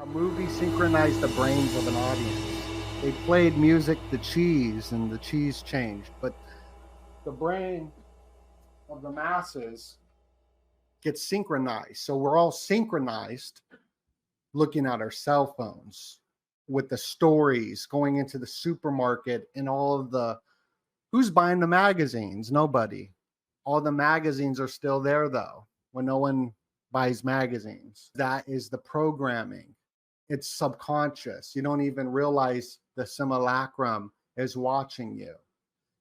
movie synchronized the brains of an audience. They played music to cheese and the cheese changed, but the brain of the masses gets synchronized. So we're all synchronized looking at our cell phones with the stories, going into the supermarket and all of the who's buying the magazines? Nobody. All the magazines are still there though, when no one buys magazines. That is the programming. It's subconscious. You don't even realize the simulacrum is watching you.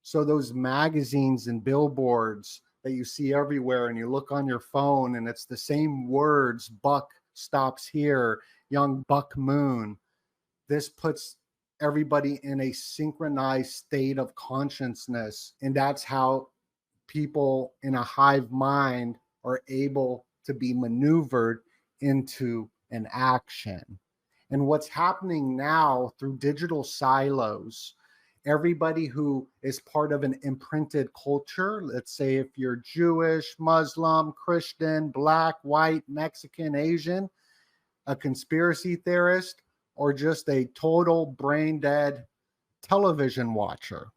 So those magazines and billboards that you see everywhere, and you look on your phone and it's the same words, Buck stops here, young Buck Moon. This puts everybody in a synchronized state of consciousness. And that's how people in a hive mind are able to be maneuvered into an action. And what's happening now through digital silos, everybody who is part of an imprinted culture, let's say if you're Jewish, Muslim, Christian, Black, white, Mexican, Asian, a conspiracy theorist, or just a total brain dead television watcher,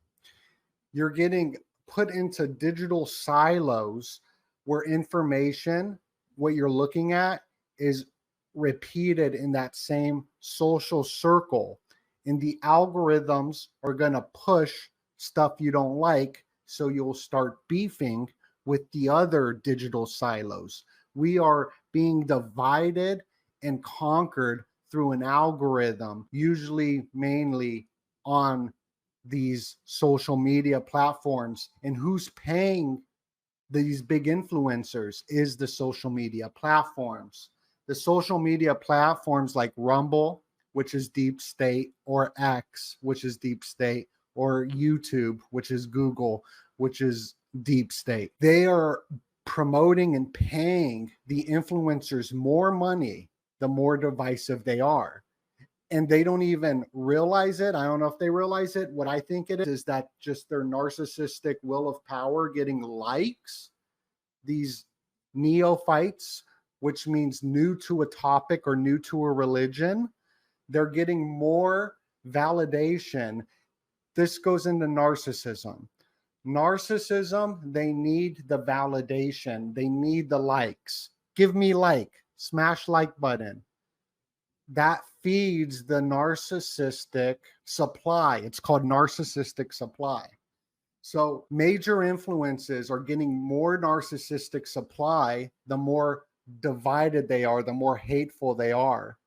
you're getting put into digital silos where information, what you're looking at, is repeated in that same social circle. And the algorithms are going to push stuff you don't like, so you'll start beefing with the other digital silos. We are being divided and conquered through an algorithm, usually mainly on these social media platforms. And who's paying these big influencers is the social media platforms. The social media platforms like Rumble, which is deep state, or X, which is deep state, or YouTube, which is Google, which is deep state. They are promoting and paying the influencers more money the more divisive they are. And they don't even realize it. I don't know if they realize it. What I think it is that just their narcissistic will of power getting likes, these neophytes, which means new to a topic or new to a religion, they're getting more validation. This goes into narcissism. Narcissism, they need the validation. They need the likes. Give me like, smash like button. That feeds the narcissistic supply. It's called narcissistic supply. So major influences are getting more narcissistic supply, the more divided they are, the more hateful they are.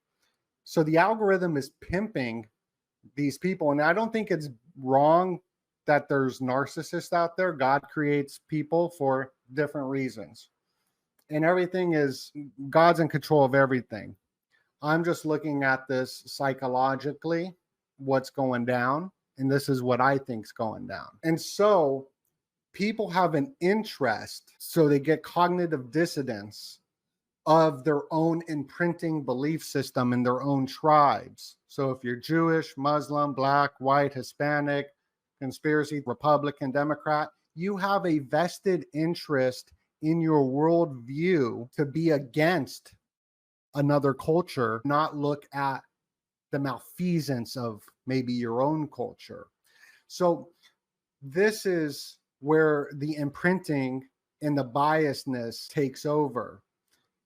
So the algorithm is pimping these people. And I don't think it's wrong that there's narcissists out there. God creates people for different reasons. And everything is, God's in control of everything. I'm just looking at this psychologically, what's going down. And this is what I think's going down. And so people have an interest, so they get cognitive dissonance of their own imprinting belief system in their own tribes. So if you're Jewish, Muslim, Black, white, Hispanic, conspiracy, Republican, Democrat, you have a vested interest in your worldview to be against another culture, not look at the malfeasance of maybe your own culture. So this is where the imprinting and the biasness takes over.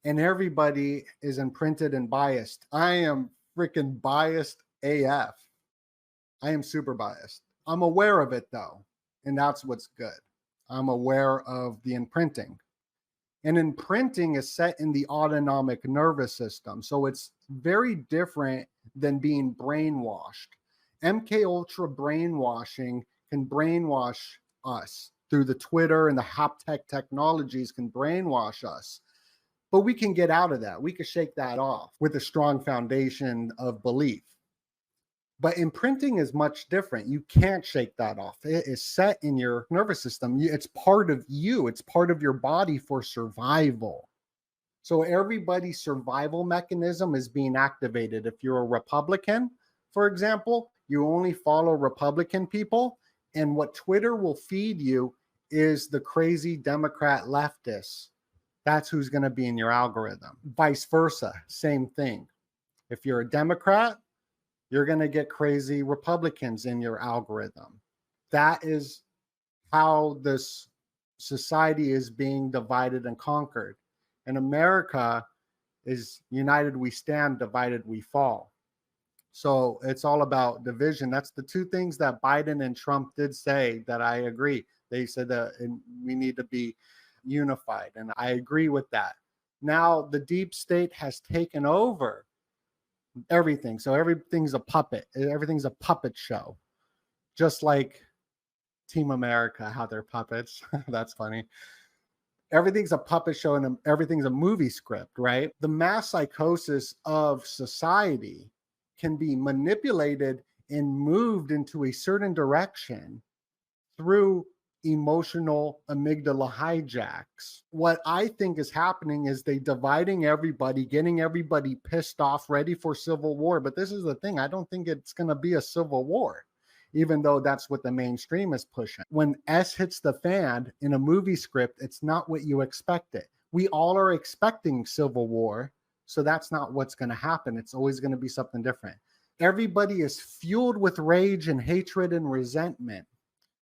And everybody is imprinted and biased. I am freaking biased AF. I am super biased. I'm aware of it though, and that's what's good. I'm aware of the imprinting. And imprinting is set in the autonomic nervous system. So it's very different than being brainwashed. MK Ultra brainwashing can brainwash us through the Twitter, and the haptic technologies can brainwash us. But we can get out of that. We can shake that off with a strong foundation of belief. But imprinting is much different. You can't shake that off. It is set in your nervous system. It's part of you. It's part of your body for survival. So everybody's survival mechanism is being activated. If you're a Republican, for example, you only follow Republican people. And what Twitter will feed you is the crazy Democrat leftists. That's who's going to be in your algorithm. Vice versa, same thing. If you're a Democrat, you're going to get crazy Republicans in your algorithm. That is how this society is being divided and conquered. And America is united we stand, divided we fall. So it's all about division. That's the two things that Biden and Trump did say that I agree. They said that we need to be unified, and I agree with that. Now the deep state has taken over everything. So everything's a puppet. Everything's a puppet show. Just like Team America, how they're puppets. That's funny. Everything's a puppet show and everything's a movie script, right? The mass psychosis of society can be manipulated and moved into a certain direction through emotional amygdala hijacks. What I think is happening is they dividing everybody, getting everybody pissed off, ready for civil war. But this is the thing, I don't think it's going to be a civil war, even though that's what the mainstream is pushing. When S hits the fan in a movie script, it's not what you expected. We all are expecting civil war, so that's not what's going to happen. It's always going to be something different. Everybody is fueled with rage and hatred and resentment,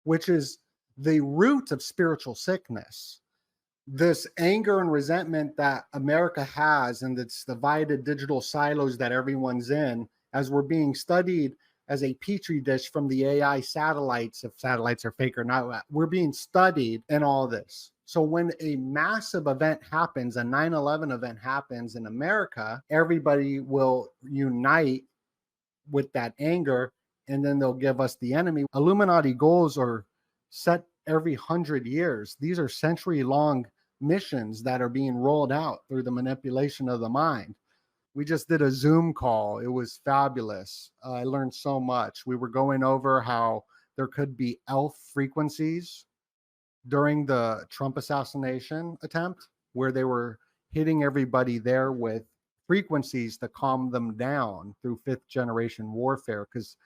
which is the root of spiritual sickness. This anger and resentment that America has and its divided digital silos that everyone's in, as we're being studied as a petri dish from the AI satellites, if satellites are fake or not, we're being studied in all this. So when a massive event happens, a 9/11 event happens in America, everybody will unite with that anger, and then they'll give us the enemy. Illuminati goals are set every 100 years. These are century-long missions that are being rolled out through the manipulation of the mind. We just did a Zoom call. It was fabulous. I learned so much. We were going over how there could be elf frequencies during the Trump assassination attempt, where they were hitting everybody there with frequencies to calm them down through fifth generation warfare. Because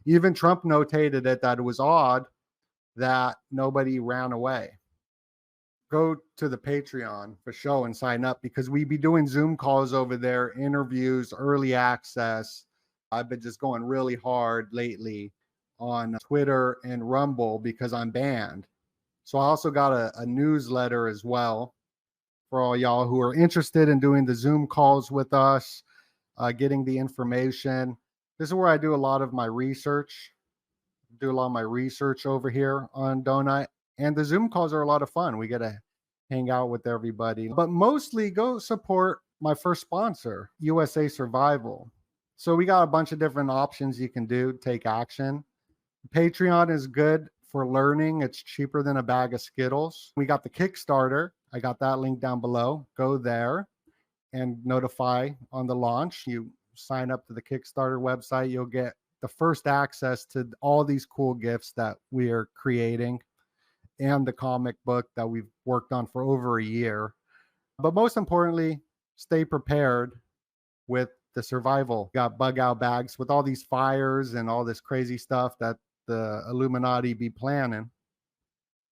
even Trump notated it, that it was odd that nobody ran away. Go to the Patreon for show and sign up, because we be doing Zoom calls over there, interviews, early access. I've been just going really hard lately on Twitter and Rumble because I'm banned. So I also got a newsletter as well for all y'all who are interested in doing the Zoom calls with us, getting the information. This is where I do a lot of my research. Do a lot of my research over here on Doenut, and the Zoom calls are a lot of fun. We get to hang out with everybody, but mostly go support my first sponsor, USA Survival. So we got a bunch of different options you can do, take action. Patreon is good for learning. It's cheaper than a bag of Skittles. We got the Kickstarter. I got that link down below. Go there and notify on the launch. You sign up to the Kickstarter website, you'll get the first access to all these cool gifts that we are creating and the comic book that we've worked on for over a year. But most importantly, stay prepared with the survival. Got bug out bags with all these fires and all this crazy stuff that the Illuminati be planning.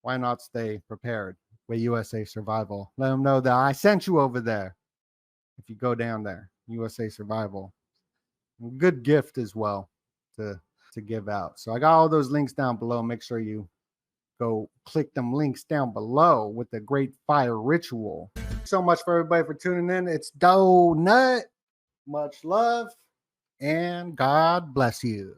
Why not stay prepared with USA Survival? Let them know that I sent you over there. If you go down there, USA Survival. Good gift as well to give out. So I got all those links down below. Make sure you go click them links down below with the great fire ritual. So much for everybody for tuning in. It's Doenut. Much love and God bless you.